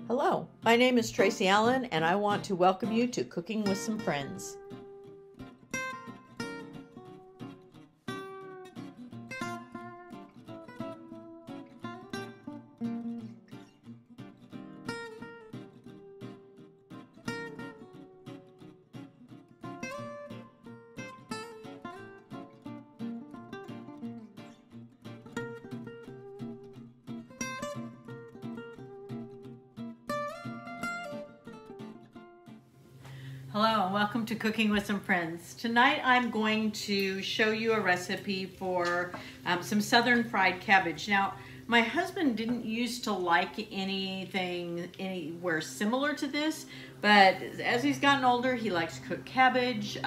Hello, my name is Tracy Allen, and I want to welcome you to Cooking with Some Friends. Hello and welcome to Cooking with Some Friends. Tonight I'm going to show you a recipe for some southern fried cabbage. Now, my husband didn't used to like anything anywhere similar to this, but as he's gotten older, he likes cooked cabbage.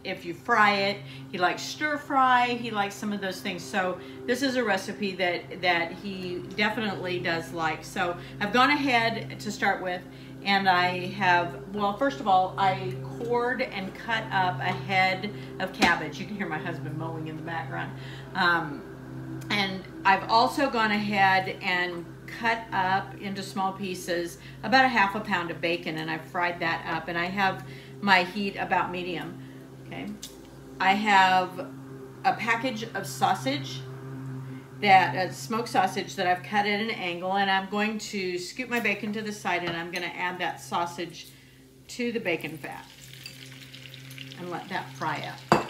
If you fry it, he likes stir fry, he likes some of those things. So this is a recipe that he definitely does like. So I've gone ahead to start with, and I have, well, first of all, I cored and cut up a head of cabbage. You can hear my husband mowing in the background. And I've also gone ahead and cut up into small pieces about a half a pound of bacon, and I've fried that up, and I have my heat about medium. Okay, I have a package of sausage, smoked sausage that I've cut at an angle, and I'm going to scoop my bacon to the side, and I'm going to add that sausage to the bacon fat and let that fry up.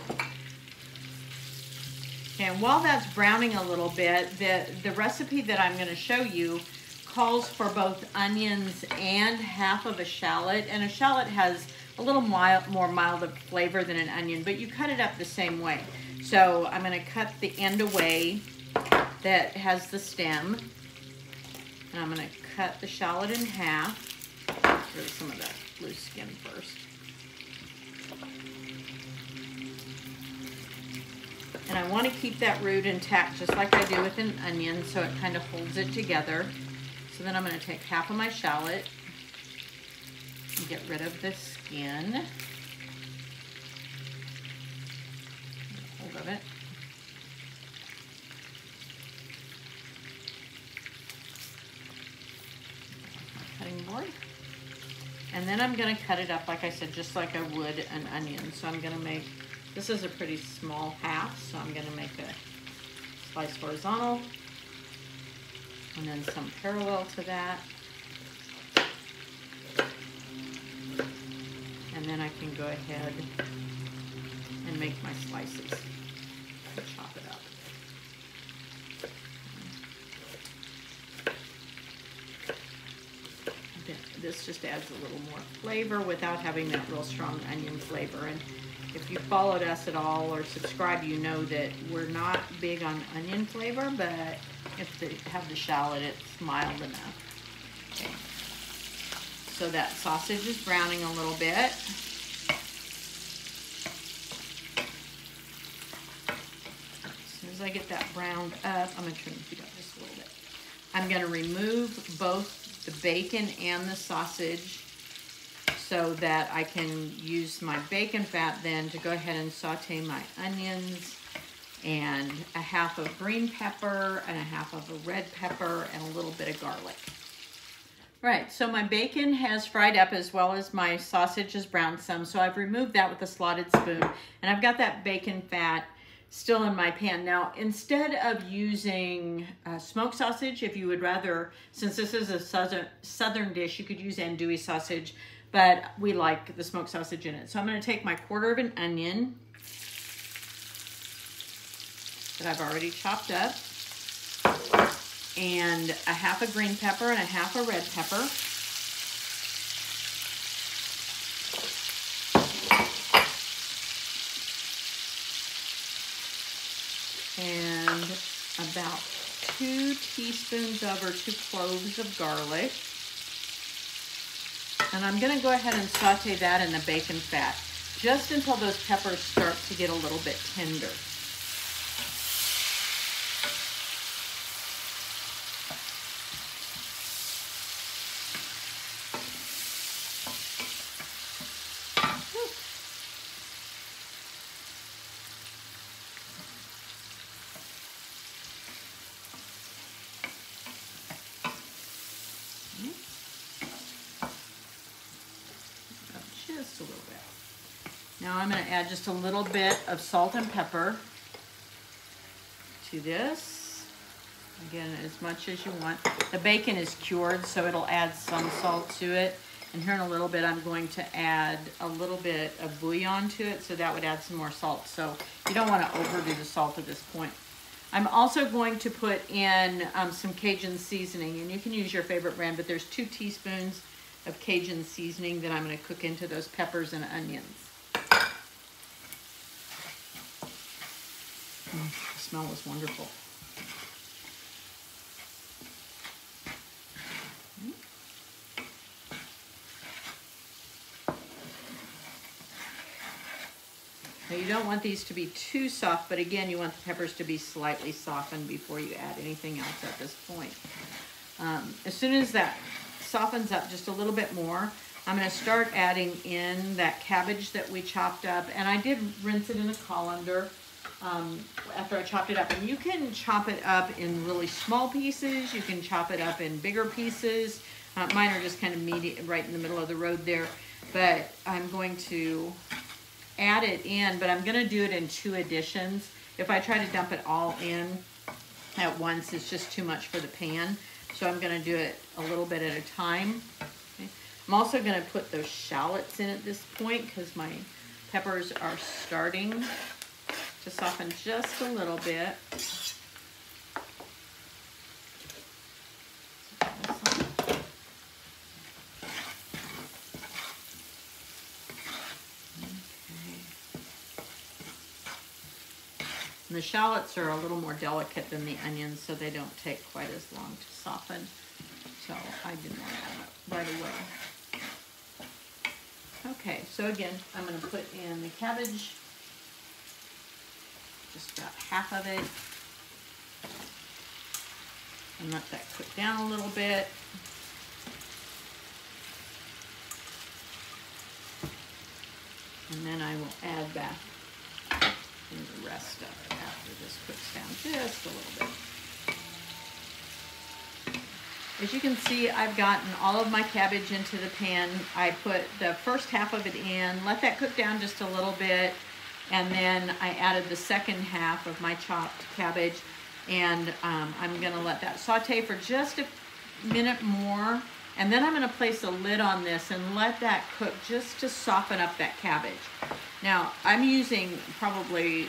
Okay, and while that's browning a little bit, the recipe that I'm going to show you calls for both onions and half of a shallot, and a shallot has a little more mild of flavor than an onion, but you cut it up the same way. So I'm going to cut the end away that has the stem, and I'm going to cut the shallot in half. Get rid of some of that loose skin first. And I want to keep that root intact just like I do with an onion, so it kind of holds it together. So then I'm going to take half of my shallot and get rid of the skin. Hold of it. Cutting board. And then I'm going to cut it up, like I said, just like I would an onion. So I'm going to make, this is a pretty small half, so I'm going to make a slice horizontal and then some parallel to that. And then I can go ahead and make my slices and chop it up. This just adds a little more flavor without having that real strong onion flavor. And if you followed us at all or subscribe, you know that we're not big on onion flavor, but if they have the shallot, it's mild enough. Okay. So that sausage is browning a little bit. As soon as I get that browned up, I'm going to turn the heat up just a little bit. I'm going to remove both the bacon and the sausage so that I can use my bacon fat then to go ahead and saute my onions and a half of green pepper and a half of a red pepper and a little bit of garlic. Right, so my bacon has fried up as well as my sausage has browned some, so I've removed that with a slotted spoon, and I've got that bacon fat still in my pan. Now, instead of using smoked sausage, if you would rather, since this is a southern dish, you could use andouille sausage, but we like the smoked sausage in it. So I'm going to take my quarter of an onion that I've already chopped up, and a half a green pepper and a half a red pepper. And about 2 teaspoons or 2 cloves of garlic. And I'm going to go ahead and saute that in the bacon fat just until those peppers start to get a little bit tender. Now I'm going to add just a little bit of salt and pepper to this. Again, as much as you want. The bacon is cured, so it'll add some salt to it. And here in a little bit, I'm going to add a little bit of bouillon to it, so that would add some more salt. So you don't want to overdo the salt at this point. I'm also going to put in some Cajun seasoning, and you can use your favorite brand, but there's 2 teaspoons of Cajun seasoning that I'm going to cook into those peppers and onions. The smell is wonderful. Now you don't want these to be too soft, but again, you want the peppers to be slightly softened before you add anything else at this point. As soon as that softens up just a little bit more, I'm going to start adding in that cabbage that we chopped up, and I did rinse it in a colander after I chopped it up. And you can chop it up in really small pieces, you can chop it up in bigger pieces. Mine are just kind of meaty, right in the middle of the road there, but I'm going to add it in, but I'm going to do it in 2 additions. If I try to dump it all in at once, it's just too much for the pan. So I'm going to do it a little bit at a time. Okay. I'm also going to put those shallots in at this point because my peppers are starting to soften just a little bit. And the shallots are a little more delicate than the onions, so they don't take quite as long to soften. So I didn't want to add it right away. Okay, so again, I'm going to put in the cabbage, just about half of it, and let that cook down a little bit. And then I will add back the rest of it after this cooks down just a little bit. As you can see, I've gotten all of my cabbage into the pan. I put the first half of it in, let that cook down just a little bit, and then I added the second half of my chopped cabbage, and I'm going to let that saute for just a minute more, and then I'm going to place a lid on this and let that cook just to soften up that cabbage. Now, I'm using probably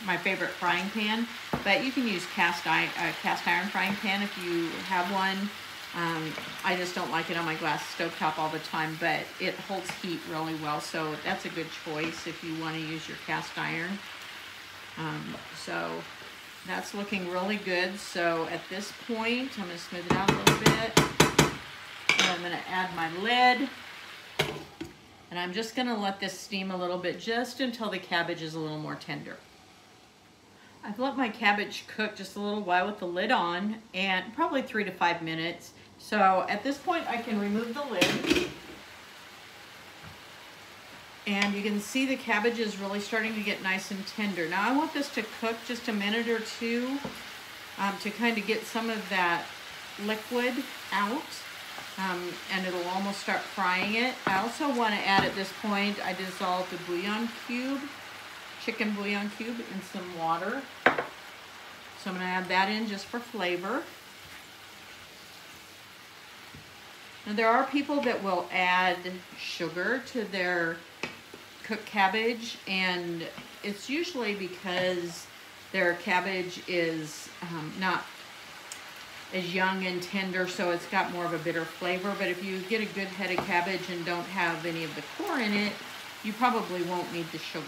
my favorite frying pan, but you can use cast iron frying pan if you have one. I just don't like it on my glass stovetop all the time, but it holds heat really well, so that's a good choice if you want to use your cast iron. So that's looking really good. So at this point, I'm going to smooth it out a little bit, and I'm going to add my lid. And I'm just going to let this steam a little bit just until the cabbage is a little more tender. I've let my cabbage cook just a little while with the lid on, and probably 3 to 5 minutes. So at this point I can remove the lid. And you can see the cabbage is really starting to get nice and tender. Now I want this to cook just a minute or two to kind of get some of that liquid out. And it'll almost start frying it. I also want to add at this point, I dissolved the bouillon cube, chicken bouillon cube, in some water. So I'm going to add that in just for flavor. Now there are people that will add sugar to their cooked cabbage, and it's usually because their cabbage is not as young and tender, so it's got more of a bitter flavor. But if you get a good head of cabbage and don't have any of the core in it, you probably won't need the sugar.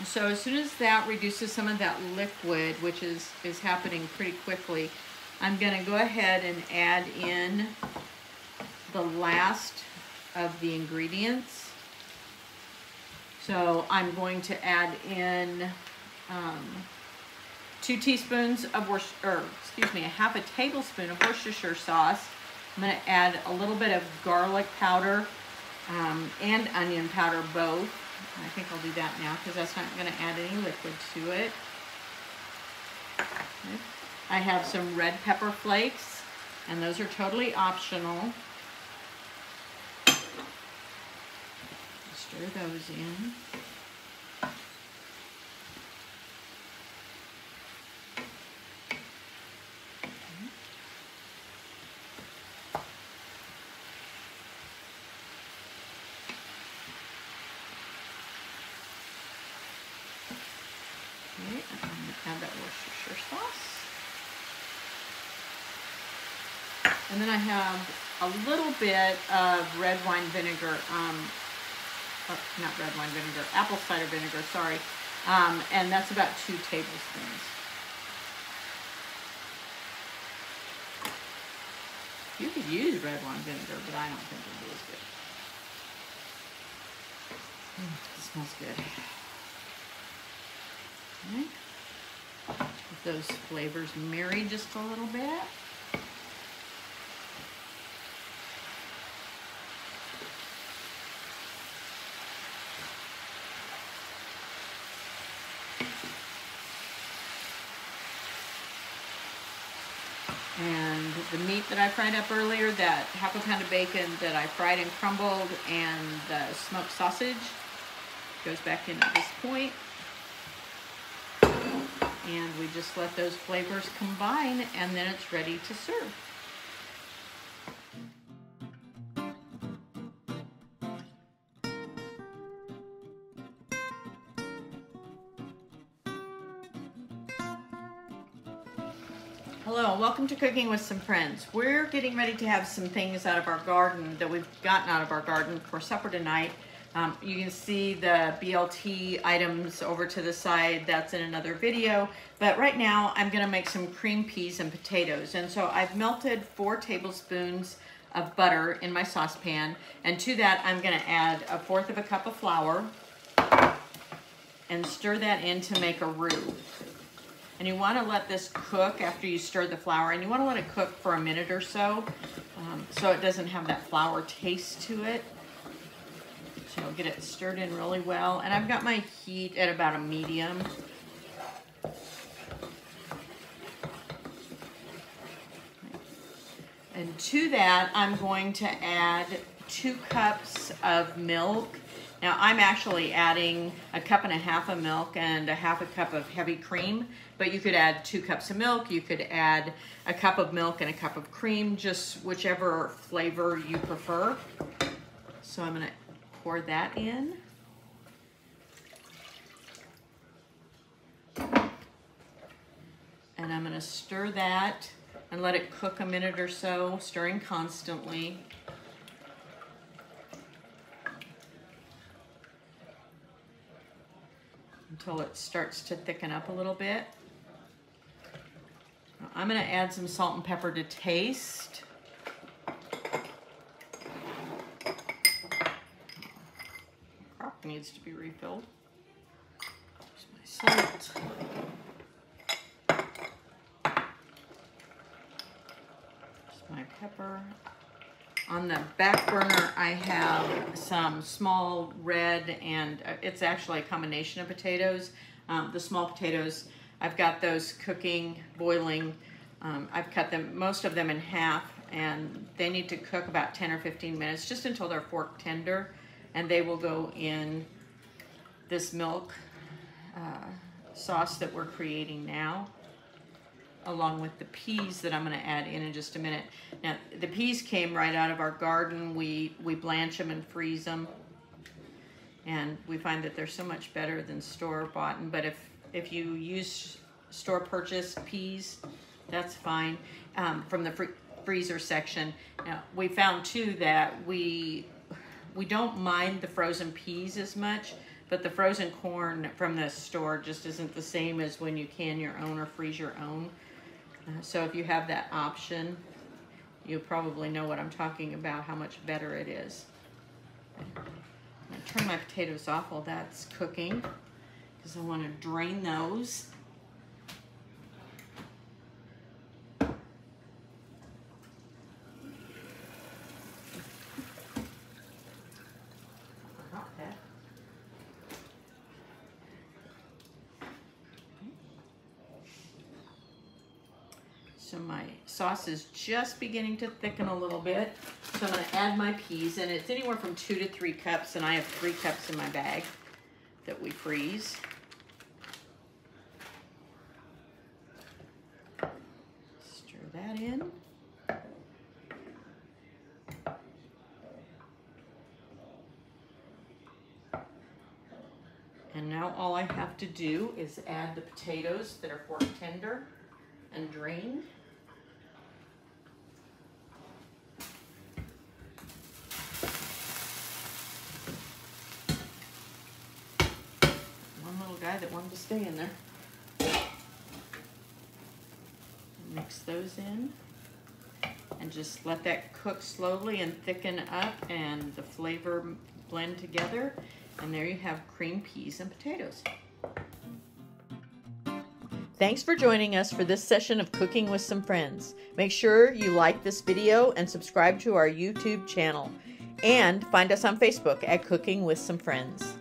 So as soon as that reduces some of that liquid, which is happening pretty quickly, I'm going to go ahead and add in the last of the ingredients. So I'm going to add in 2 teaspoons of half a tablespoon of Worcestershire sauce. I'm going to add a little bit of garlic powder and onion powder both. I think I'll do that now because that's not going to add any liquid to it. Okay. I have some red pepper flakes, and those are totally optional. Stir those in. Okay, I'm going to add that Worcestershire sauce. And then I have a little bit of red wine vinegar, not red wine vinegar, apple cider vinegar, sorry. And that's about 2 tablespoons. You could use red wine vinegar, but I don't think it would be as good. It smells good. Okay. Let those flavors marry just a little bit. And the meat that I fried up earlier, that half a pound of bacon that I fried and crumbled, and the smoked sausage goes back in at this point. And we just let those flavors combine, and then it's ready to serve. Hello, welcome to Cooking with Some Friends. We're getting ready to have some things out of our garden that we've gotten out of our garden for supper tonight. You can see the BLT items over to the side. That's in another video. But right now, I'm gonna make some cream peas and potatoes. And so I've melted 4 tablespoons of butter in my saucepan. And to that, I'm gonna add 1/4 of a cup of flour and stir that in to make a roux. And you want to let this cook after you stir the flour, and you want to let it cook for a minute or so, so it doesn't have that flour taste to it. So get it stirred in really well. And I've got my heat at about a medium. And to that, I'm going to add 2 cups of milk. Now I'm actually adding 1.5 cups of milk and 1/2 cup of heavy cream, but you could add 2 cups of milk, you could add 1 cup of milk and 1 cup of cream, just whichever flavor you prefer. So I'm gonna pour that in. And I'm gonna stir that and let it cook a minute or so, stirring constantly. Until it starts to thicken up a little bit. I'm going to add some salt and pepper to taste. Crock needs to be refilled. There's my salt. There's my pepper. On the back burner, I have some small red, and it's actually a combination of potatoes. The small potatoes, I've got those cooking, boiling. I've cut them, most of them in half, and they need to cook about 10 or 15 minutes, just until they're fork tender, and they will go in this milk sauce that we're creating now, along with the peas that I'm going to add in just a minute. Now, the peas came right out of our garden. We blanch them and freeze them, and we find that they're so much better than store-bought. But if you use store-purchased peas, that's fine. From the freezer section. Now, we found too that we don't mind the frozen peas as much, but the frozen corn from the store just isn't the same as when you can your own or freeze your own. So if you have that option, you'll probably know what I'm talking about, how much better it is. I'm going to turn my potatoes off while that's cooking, because I want to drain those. So my sauce is just beginning to thicken a little bit. So I'm going to add my peas, and it's anywhere from 2 to 3 cups, and I have 3 cups in my bag that we freeze. Stir that in. And now all I have to do is add the potatoes that are fork tender and drained. One little guy that wanted to stay in there. Mix those in and just let that cook slowly and thicken up and the flavor blend together. And there you have cream peas and potatoes. Thanks for joining us for this session of Cooking with Some Friends. Make sure you like this video and subscribe to our YouTube channel. And find us on Facebook at Cooking with Some Friends.